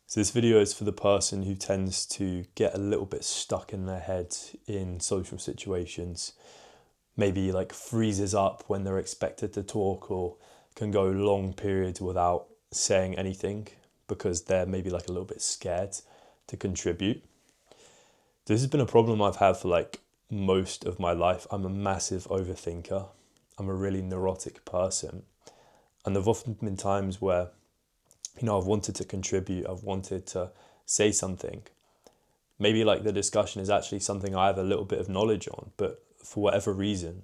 So this video is for the person who tends to get a little bit stuck in their head in social situations, maybe like freezes up when they're expected to talk, or can go long periods without saying anything because they're maybe like a little bit scared to contribute. This has been a problem I've had for like most of my life. I'm a massive overthinker. I'm a really neurotic person. And there've often been times where, I've wanted to contribute, I've wanted to say something. Maybe like the discussion is actually something I have a little bit of knowledge on, but for whatever reason,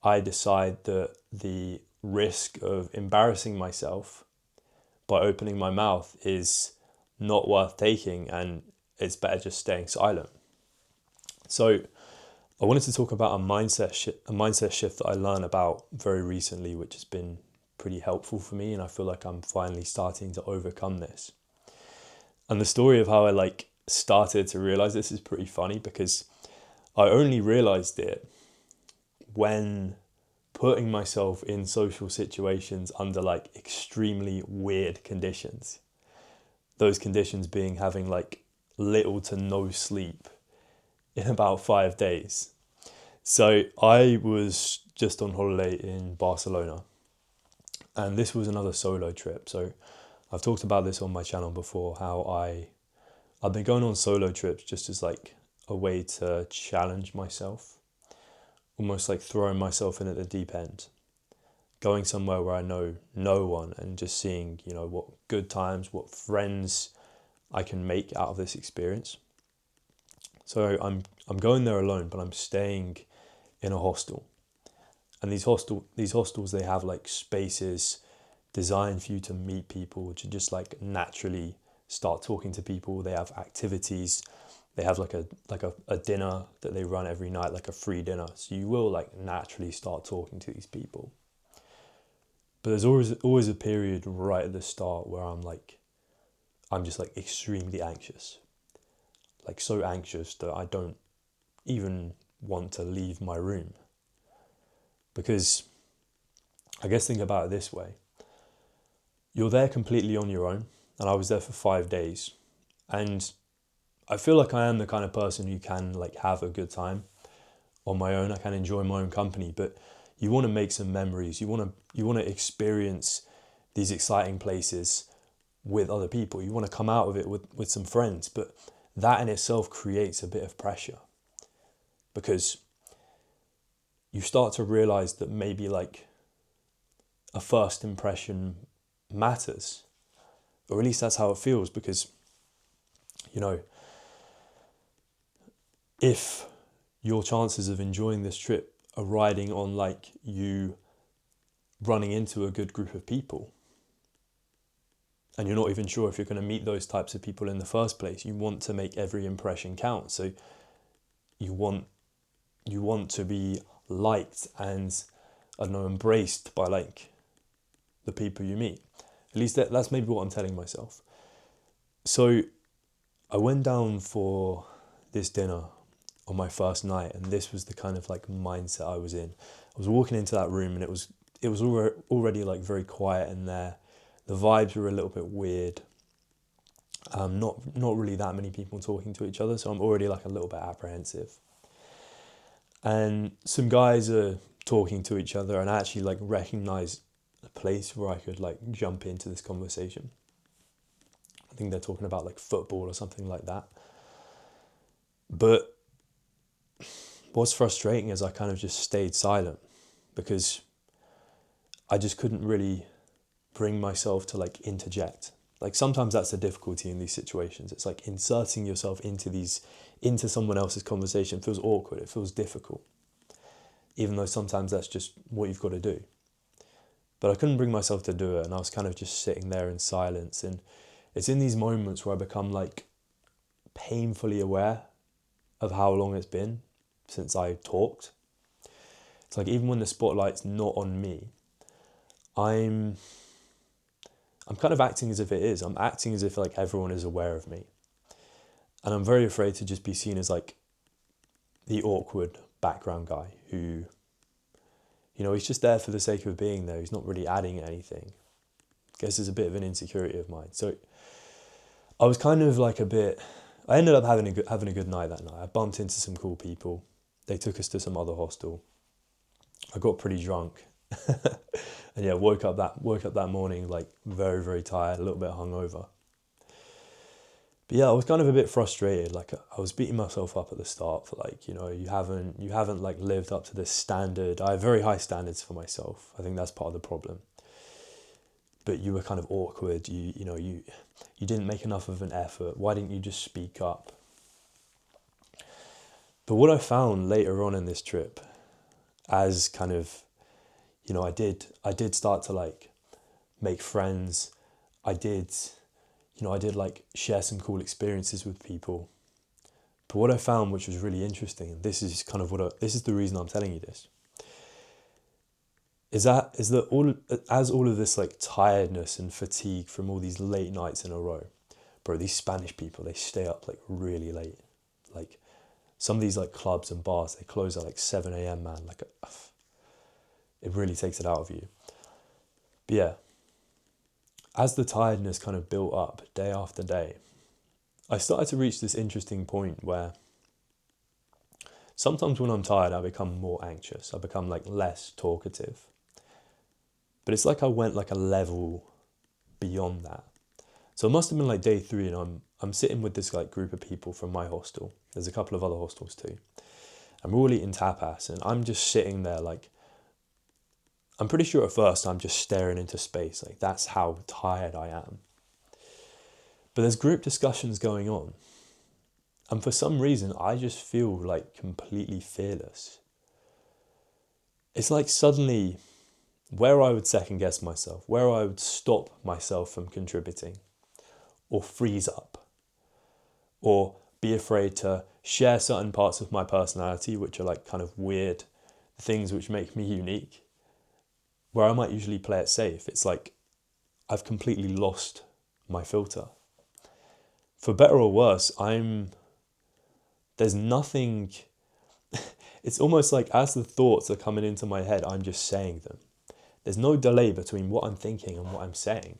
I decide that the risk of embarrassing myself by opening my mouth is not worth taking, and it's better just staying silent. So I wanted to talk about a mindset shift that I learned about very recently, which has been pretty helpful for me, and I feel like I'm finally starting to overcome this. And the story of how I started to realize this is pretty funny, because I only realized it when putting myself in social situations under like extremely weird conditions. Those conditions being having like little to no sleep in about 5 days. So I was just on holiday in Barcelona, and this was another solo trip. So I've talked about this on my channel before, how I've been going on solo trips just as like a way to challenge myself, almost like throwing myself in at the deep end, going somewhere where I know no one, and just seeing, what good times, what friends I can make out of this experience. So I'm going there alone, but I'm staying in a hostel. And these hostels, they have like spaces designed for you to meet people, to just like naturally start talking to people. They have activities. They have like a dinner that they run every night, like a free dinner. So you will like naturally start talking to these people. But there's always a period right at the start where I'm just like extremely anxious. Like so anxious that I don't even want to leave my room. Because I guess think about it this way. You're there completely on your own, and I was there for 5 days. And I feel like I am the kind of person who can like have a good time on my own. I can enjoy my own company, but you want to make some memories. You want to experience these exciting places with other people. You want to come out of it with some friends, but that in itself creates a bit of pressure, because you start to realize that maybe like a first impression matters, or at least that's how it feels, because if your chances of enjoying this trip are riding on like you running into a good group of people, and you're not even sure if you're going to meet those types of people in the first place, you want to make every impression count. So you want to be liked and, I don't know, embraced by like the people you meet. At least that's maybe what I'm telling myself. So I went down for this dinner on my first night, and this was the kind of like mindset I was in. I was walking into that room, and it was already like very quiet in there. The vibes were a little bit weird. Not really that many people talking to each other, so I'm already like a little bit apprehensive. And some guys are talking to each other, and I actually like recognize a place where I could like jump into this conversation. I think they're talking about like football or something like that. But what's frustrating is I kind of just stayed silent, because I just couldn't really bring myself to like interject. Like sometimes that's the difficulty in these situations. It's like inserting yourself into someone else's conversation feels awkward. It feels difficult, even though sometimes that's just what you've got to do. But I couldn't bring myself to do it, and I was kind of just sitting there in silence. And it's in these moments where I become like painfully aware of how long it's been since I talked. It's like even when the spotlight's not on me, I'm kind of acting as if it is. I'm acting as if like everyone is aware of me. And I'm very afraid to just be seen as like the awkward background guy who, he's just there for the sake of being there. He's not really adding anything. I guess it's a bit of an insecurity of mine. So I was kind of like a bit. I ended up having a good night that night. I bumped into some cool people. They took us to some other hostel. I got pretty drunk, and yeah, woke up that morning like very very tired, a little bit hungover. But yeah, I was kind of a bit frustrated. Like I was beating myself up at the start for like, you haven't like lived up to this standard. I have very high standards for myself. I think that's part of the problem. But you were kind of awkward. You didn't make enough of an effort. Why didn't you just speak up? But what I found later on in this trip, as kind of, I did start to like make friends. I did, I did like share some cool experiences with people. But what I found, which was really interesting, and this is kind of this is the reason I'm telling you this, is that all of this like tiredness and fatigue from all these late nights in a row, bro. These Spanish people, they stay up like really late. Like some of these like clubs and bars, they close at like 7 a.m. Man, like it really takes it out of you. But yeah, as the tiredness kind of built up day after day, I started to reach this interesting point where sometimes when I'm tired, I become more anxious. I become like less talkative. But it's like I went like a level beyond that. So it must have been like day 3, and I'm sitting with this like group of people from my hostel. There's a couple of other hostels too. And we're all eating tapas, and I'm just sitting there like, I'm pretty sure at first I'm just staring into space. Like that's how tired I am. But there's group discussions going on. And for some reason, I just feel like completely fearless. It's like suddenly where I would second guess myself, where I would stop myself from contributing, or freeze up, or be afraid to share certain parts of my personality, which are like kind of weird things which make me unique, where I might usually play it safe. It's like I've completely lost my filter. For better or worse, there's nothing, it's almost like as the thoughts are coming into my head, I'm just saying them. There's no delay between what I'm thinking and what I'm saying.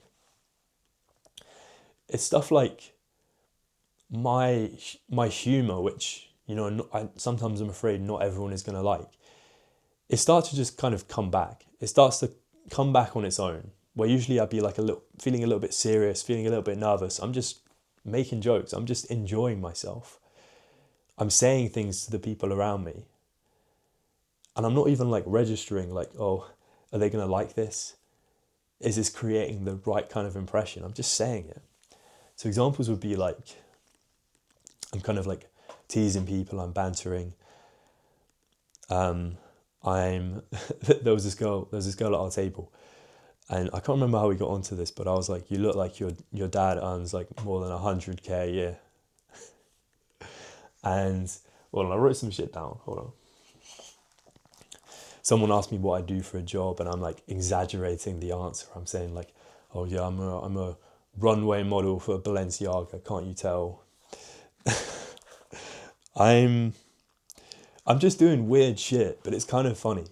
It's stuff like my humor, which, sometimes I'm afraid not everyone is going to like. It starts to just kind of come back. It starts to come back on its own, where usually I'd be like feeling a little bit serious, feeling a little bit nervous. I'm just making jokes. I'm just enjoying myself. I'm saying things to the people around me. And I'm not even like registering like, oh, are they going to like this? Is this creating the right kind of impression? I'm just saying it. So examples would be like, I'm kind of like teasing people, I'm bantering. I'm there was this girl at our table, and I can't remember how we got onto this, but I was like, you look like your dad earns like more than 100K a year. And well, I wrote some shit down. Hold on. Someone asked me what I do for a job, and I'm like exaggerating the answer. I'm saying like, oh yeah, I'm a runway model for Balenciaga. Can't you tell? I'm just doing weird shit, but it's kind of funny.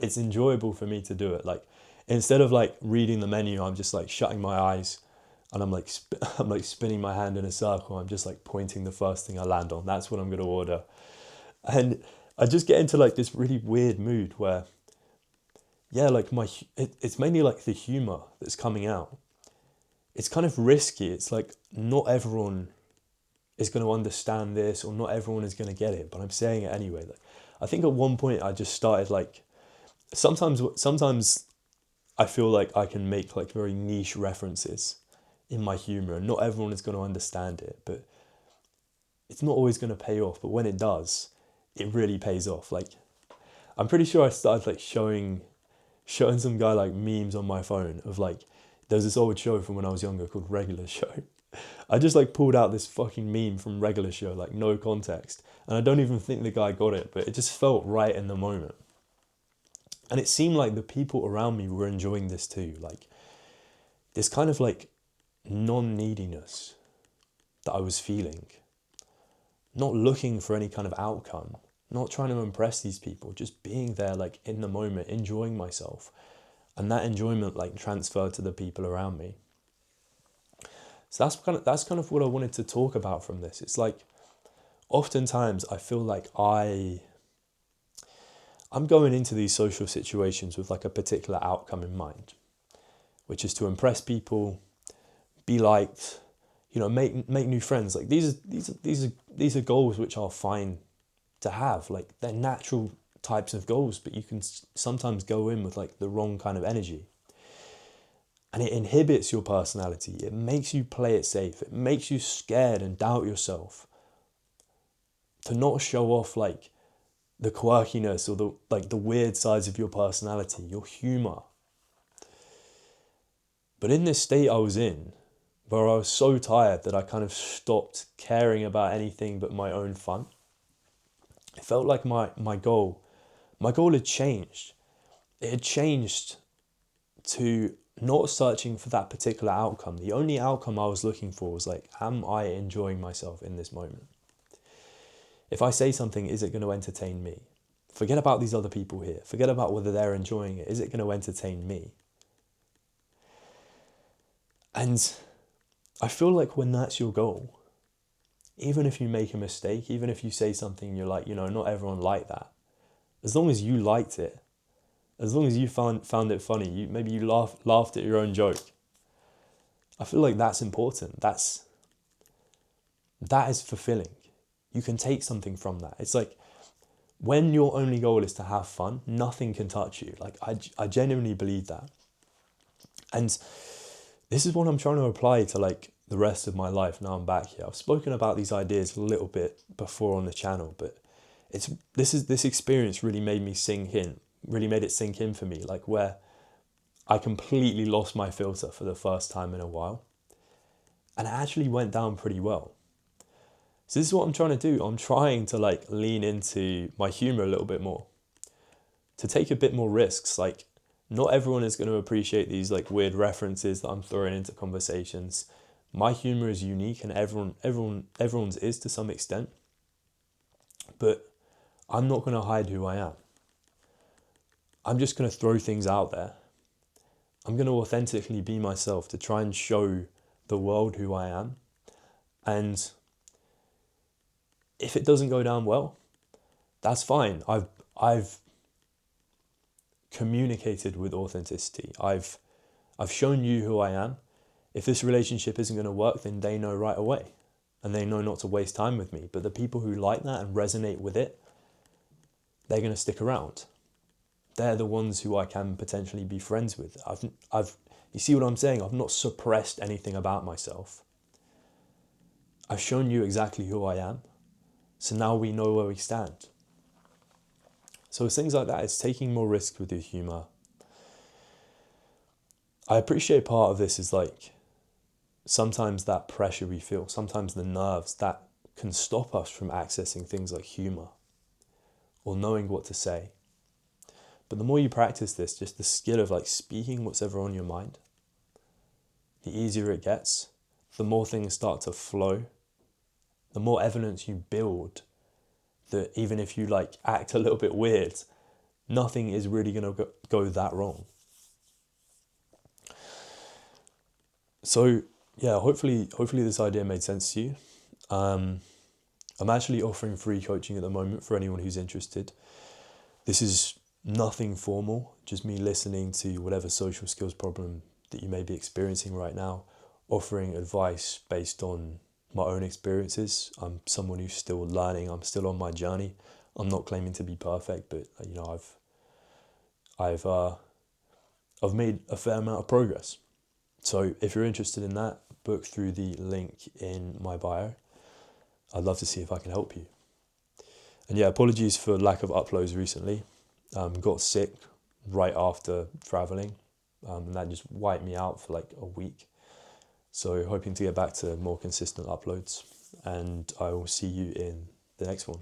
It's enjoyable for me to do it. Like instead of like reading the menu, I'm just like shutting my eyes, and I'm like I'm like spinning my hand in a circle. I'm just like pointing the first thing I land on. That's what I'm gonna order, and I just get into like this really weird mood where, yeah, like it's mainly like the humor that's coming out. It's kind of risky. It's like not everyone is going to understand this, or not everyone is going to get it, but I'm saying it anyway. Like, I think at one point I just started like, sometimes I feel like I can make like very niche references in my humor, and not everyone is going to understand it, but it's not always going to pay off. But when it does, it really pays off. Like, I'm pretty sure I started like showing some guy like memes on my phone of like, there's this old show from when I was younger called Regular Show. I just like pulled out this fucking meme from Regular Show, like no context. And I don't even think the guy got it, but it just felt right in the moment. And it seemed like the people around me were enjoying this too. Like this kind of like non-neediness that I was feeling. Not looking for any kind of outcome. Not trying to impress these people. Just being there like in the moment, enjoying myself. And that enjoyment like transferred to the people around me. So that's kind of what I wanted to talk about from this. It's like oftentimes I feel like I'm going into these social situations with like a particular outcome in mind, which is to impress people, be liked, make new friends. Like these are goals which are fine to have. Like they're natural types of goals, but you can sometimes go in with like the wrong kind of energy. And it inhibits your personality. It makes you play it safe. It makes you scared and doubt yourself. To not show off like the quirkiness or the weird sides of your personality, your humor. But in this state I was in, where I was so tired that I kind of stopped caring about anything but my own fun, it felt like my goal had changed. It had changed to not searching for that particular outcome. The only outcome I was looking for was like, am I enjoying myself in this moment? If I say something, is it going to entertain me? Forget about these other people here. Forget about whether they're enjoying it. Is it going to entertain me? And I feel like when that's your goal, even if you make a mistake, even if you say something you're like, not everyone liked that. As long as you liked it, as long as you found it funny, maybe you laughed at your own joke. I feel like that's important. That is fulfilling. You can take something from that. It's like when your only goal is to have fun, nothing can touch you. Like I genuinely believe that. And this is what I'm trying to apply to like the rest of my life now I'm back here. I've spoken about these ideas a little bit before on the channel, but this experience really made it sink in for me, like where I completely lost my filter for the first time in a while. And it actually went down pretty well. So this is what I'm trying to do. I'm trying to like lean into my humor a little bit more, to take a bit more risks. Like not everyone is going to appreciate these like weird references that I'm throwing into conversations. My humor is unique and everyone's is to some extent. But I'm not going to hide who I am. I'm just going to throw things out there. I'm going to authentically be myself to try and show the world who I am. And if it doesn't go down well, that's fine. I've communicated with authenticity. I've shown you who I am. If this relationship isn't going to work, then they know right away. And they know not to waste time with me. But the people who like that and resonate with it, they're going to stick around. They're the ones who I can potentially be friends with. You see what I'm saying? I've not suppressed anything about myself. I've shown you exactly who I am. So now we know where we stand. So it's things like that. It's taking more risks with your humor. I appreciate part of this is like sometimes that pressure we feel, sometimes the nerves that can stop us from accessing things like humor or knowing what to say. But the more you practice this, just the skill of like speaking what's ever on your mind, the easier it gets, the more things start to flow, the more evidence you build that even if you like act a little bit weird, nothing is really going to go that wrong. So yeah, hopefully this idea made sense to you. I'm actually offering free coaching at the moment for anyone who's interested. This is nothing formal, just me listening to whatever social skills problem that you may be experiencing right now, offering advice based on my own experiences. I'm someone who's still learning. I'm still on my journey. I'm not claiming to be perfect, but I've made a fair amount of progress. So if you're interested in that, book through the link in my bio. I'd love to see if I can help you. And yeah, apologies for lack of uploads recently. Got sick right after traveling, and that just wiped me out for like a week. So hoping to get back to more consistent uploads, and I will see you in the next one.